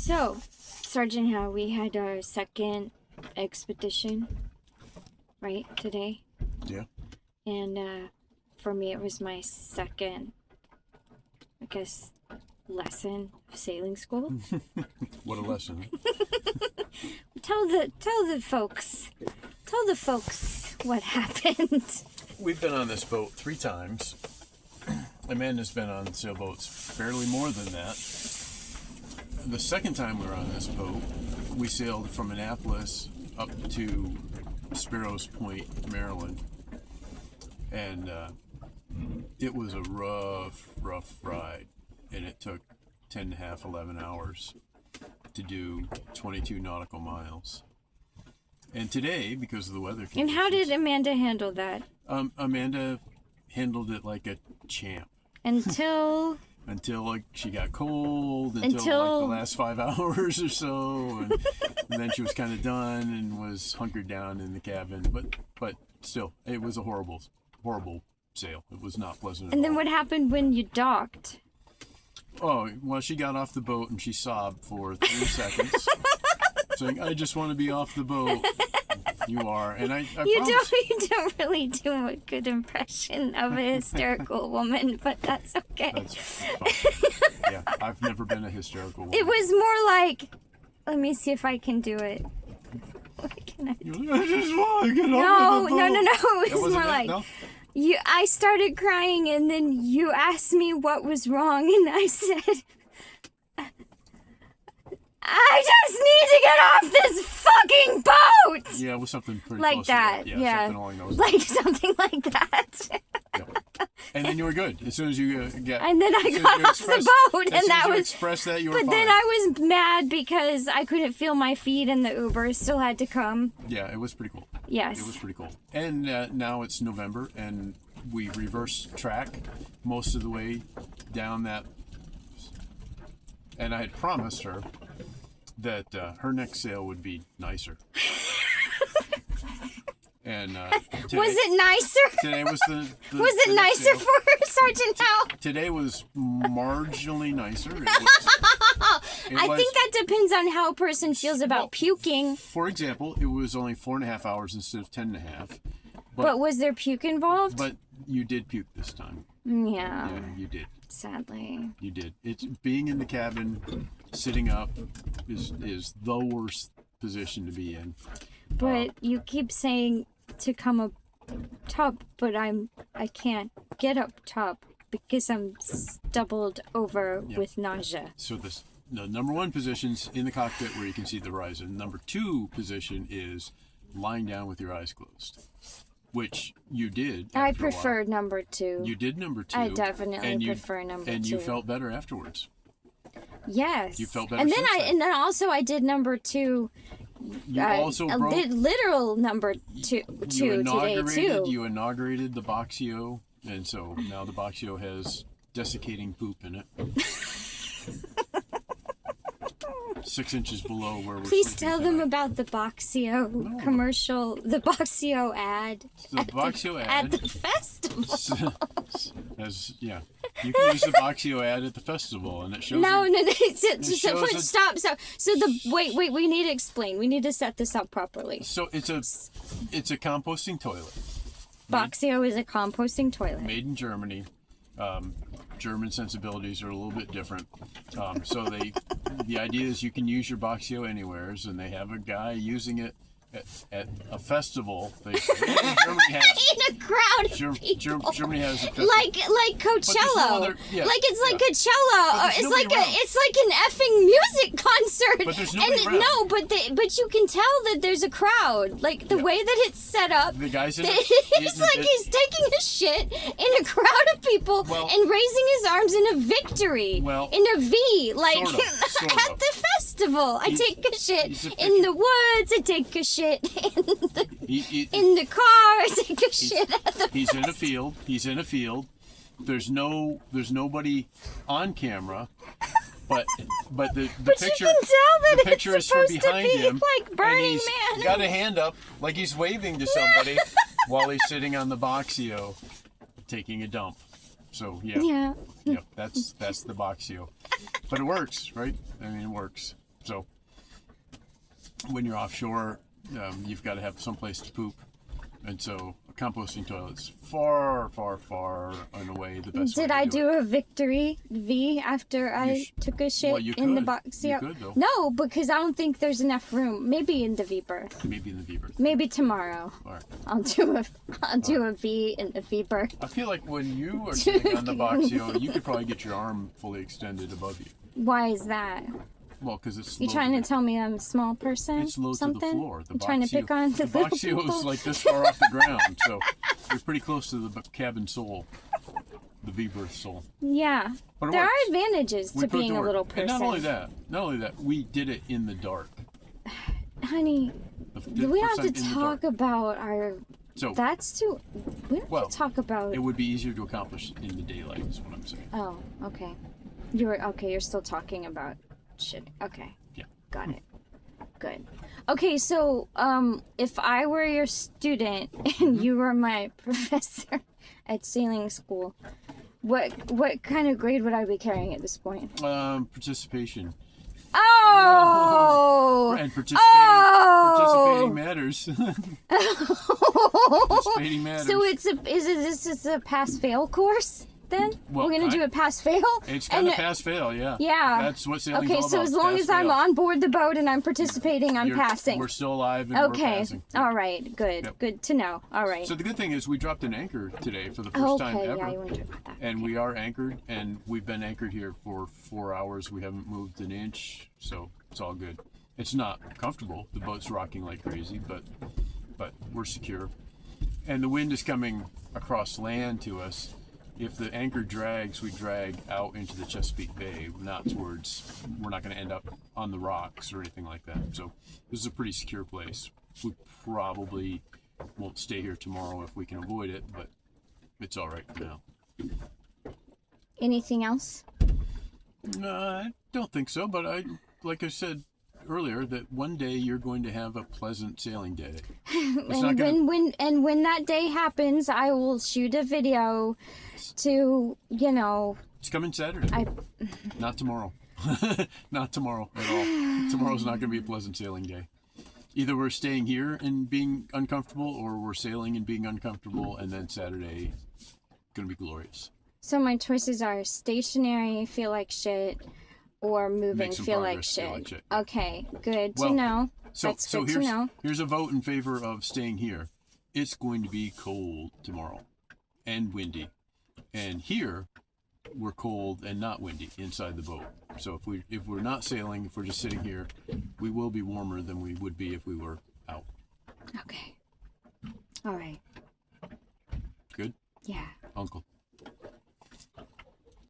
So, Sergeant Howe, we had our second expedition, right, today? Yeah. And for me, it was my second, I guess, lesson of sailing school. What a lesson. Tell the folks what happened. We've been on this boat 3 times. Amanda's been on sailboats barely more than that. The second time we were on this boat, we sailed from Annapolis up to Sparrows Point, Maryland. And it was a rough ride. And it took 10 and a half, 11 hours to do 22 nautical miles. And today, because of the weather conditions... And how did Amanda handle that? Amanda handled it like a champ. Until... Until like she got cold, until like the last 5 hours or so, and then she was kind of done and was hunkered down in the cabin. But still, it was a horrible sail. It was not pleasant at all. And then what happened when you docked? Oh, well, she got off the boat and she sobbed for 3 seconds, saying, "I just want to be off the boat." You are, and I promise. You don't really do a good impression of a hysterical woman, but that's okay. That's fine. Yeah, I've never been a hysterical woman. It was more like, let me see if I can do it. What can I do? I just want to get off the boat. No. It was more that? like, No? I started crying, and then you asked me what was wrong, and I said, I just need to get off this fucking boat! Yeah, it was something pretty like close that. to that. Yeah. Something along those lines. Like something like that. Yeah. And then you were good. As soon as you get... And then I got off the boat, and that was... expressed that, you were But fine. then I was mad because I couldn't feel my feet, and the Uber still had to come. Yeah, it was pretty cool. Yes. It was pretty cool. And now it's November, and we reverse track most of the way down that... And I had promised her that her next sail would be nicer. And today, Was it nicer? Today was the Was it the next nicer sail. for Sergeant Howe? Today was marginally nicer. It I was, think that depends on how a person feels about puking. For example, it was only 4.5 hours instead of 10.5. But was there puke involved? But you did puke this time. Yeah. Yeah, you did. Sadly. You did. It's being in the cabin, sitting up, is the worst position to be in. But you keep saying to come up top, but I can't get up top because I'm doubled over with nausea. So the number 1 position's in the cockpit where you can see the horizon. Number 2 position is lying down with your eyes closed, which you did. I after a while. prefer number 2. You did number 2. I definitely prefer number 2. And you felt better afterwards. Yes. You felt better. And then since then. also I did number 2. You also broke. Did literal number 2 today too. You inaugurated the Boxio, and so now the Boxio has desiccating poop in it. 6 inches below where we're Please sleeping tell them tonight. about the Boxio commercial, the Boxio ad. The Boxio At ad. the festival. Yeah, you can use the Boxio ad at the festival, and it shows. No. shows Stop. So wait. We need to explain. We need to set this up properly. So it's a composting toilet. Boxio is a composting toilet. Made in Germany. German sensibilities are a little bit different. So the idea is you can use your Boxio anywheres, and they have a guy using it at a festival. Germany has, In a crowd of people. Germany has a festival. Like Coachella. Like it's like Coachella. But It's there's like nobody around. it's like an effing music concert. But there's nobody around. No, but you can tell that there's a crowd. Like the way that it's set up. The guy's in It's like he's taking a shit in a crowd of people and raising his arms in a victory. Well, in a V, like sort of. at the festival. I take a shit in the woods. I take a shit in the car. I take a shit at the He's in a field. He's in a field. There's nobody on camera. But the picture, you can tell that the picture it's is from supposed to behind be him, like Burning and he's Man. got a hand up like he's waving to somebody while he's sitting on the Boxio, taking a dump. So yeah, that's the Boxio, but it works, right? I mean, it works. So when you're offshore, you've got to have some place to poop. And so a composting toilet's far, far, far and away the best way Did to I do do it. a victory V after I took a shit Well, you in the could. box? You Yeah. could, though. No, because I don't think there's enough room. Maybe in the V berth. Maybe in the V berth. Maybe tomorrow. All right. I'll do a V in the V berth. I feel like when you are sitting on the boxio, you could probably get your arm fully extended above you. Why is that? Well, because it's You low trying to to tell me I'm a small person? It's low Something? to the floor. You trying to pick on the little boxio people? is like this far off the ground, so you're pretty close to the cabin sole, the V-berth sole. Yeah. But it There works. are advantages We to put it being a work. little And person. not only that, we did it in the dark. Honey, The we first don't have to time in the dark. talk about our... So That's too... We don't Well, have to talk about... it would be easier to accomplish in the daylight, is what I'm saying. Oh, okay. You're still talking about shit. Okay. Yeah. Got it. Good. Okay, so if I were your student and you were my professor at sailing school, what kind of grade would I be carrying at this point? Participation. Oh! And participating Oh! matters. Participating matters. So this is a pass fail course then? Well, We're gonna do a pass fail? It's kind of pass-fail, yeah. Yeah. That's what sailing's Okay, all so about. as long as I'm pass-fail. on board the boat and I'm participating, I'm passing. We're still alive and we're Okay. passing. All right. Good. Yep. Good to know. All right. So the good thing is we dropped an anchor today for the first time Okay. ever. Yeah, you want to do about that. And we are anchored, and we've been anchored here for 4 hours. We haven't moved an inch, so it's all good. It's not comfortable. The boat's rocking like crazy, but we're secure. And the wind is coming across land to us. If the anchor drags, we drag out into the Chesapeake Bay, not towards, we're not going to end up on the rocks or anything like that. So this is a pretty secure place. We probably won't stay here tomorrow if we can avoid it, but it's all right for now. Anything else? I don't think so, but like I said earlier, that one day you're going to have a pleasant sailing day. It's not gonna... when that day happens, I will shoot a video to, It's coming Saturday. Not tomorrow. Not tomorrow at all. Tomorrow's not going to be a pleasant sailing day. Either we're staying here and being uncomfortable, or we're sailing and being uncomfortable, and then Saturday going to be glorious. So my choices are stationary, feel like shit, or moving, Make some feel like progress, feel like shit. Okay, good to Well, know. So That's good here's to know. here's a vote in favor of staying here. It's going to be cold tomorrow and windy. And here we're cold and not windy inside the boat. So if we're not sailing, if we're just sitting here, we will be warmer than we would be if we were out. Okay. All right. Good? Yeah. Uncle.